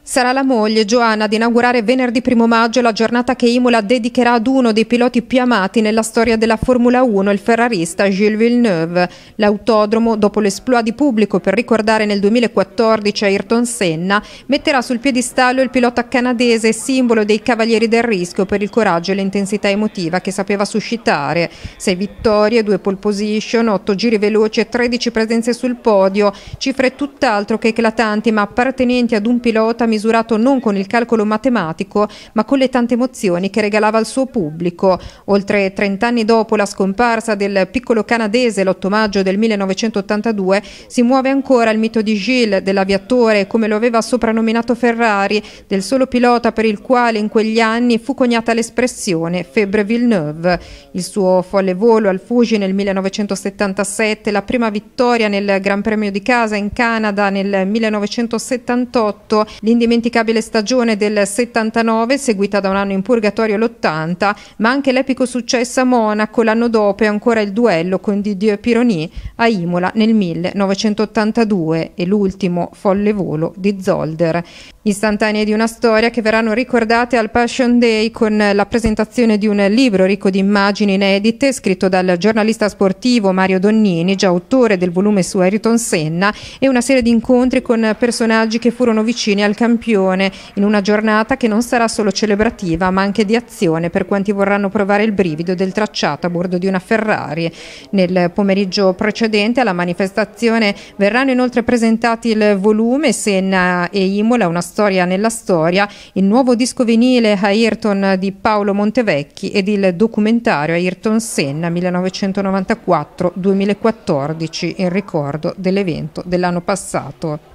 Sarà la moglie, Joanna, ad inaugurare venerdì 1 maggio la giornata che Imola dedicherà ad uno dei piloti più amati nella storia della Formula 1, il ferrarista Gilles Villeneuve. L'autodromo, dopo l'esploit di pubblico per ricordare nel 2014 Ayrton Senna, metterà sul piedistallo il pilota canadese, simbolo dei Cavalieri del Rischio per il coraggio e l'intensità emotiva che sapeva suscitare. 6 vittorie, 2 pole position, 8 giri veloci e 13 presenze sul podio, cifre tutt'altro che eclatanti ma appartenenti ad un pilota misurato non con il calcolo matematico, ma con le tante emozioni che regalava al suo pubblico. Oltre 30 anni dopo la scomparsa del piccolo canadese l'8 maggio del 1982, si muove ancora il mito di Gilles, dell'aviatore, come lo aveva soprannominato Ferrari, del solo pilota per il quale in quegli anni fu coniata l'espressione febbre Villeneuve. Il suo folle volo al Fuji nel 1977, la prima vittoria nel Gran Premio di casa in Canada nel 1978, l'indimenticabile stagione del 79 seguita da un anno in purgatorio l'80, ma anche l'epico successo a Monaco l'anno dopo e ancora il duello con Didier Pironi a Imola nel 1982 e l'ultimo folle volo di Zolder. Istantanee di una storia che verranno ricordate al Passion Day con la presentazione di un libro ricco di immagini inedite scritto dal giornalista sportivo Mario Donnini, già autore del volume su Ayrton Senna, e una serie di incontri con personaggi che furono vicini al campione, in una giornata che non sarà solo celebrativa ma anche di azione per quanti vorranno provare il brivido del tracciato a bordo di una Ferrari. Nel pomeriggio precedente alla manifestazione verranno inoltre presentati il volume Senna e Imola, una storia nella storia, il nuovo disco vinile Ayrton di Paolo Montevecchi ed il documentario Ayrton Senna 1994-2014 in ricordo dell'evento dell'anno passato.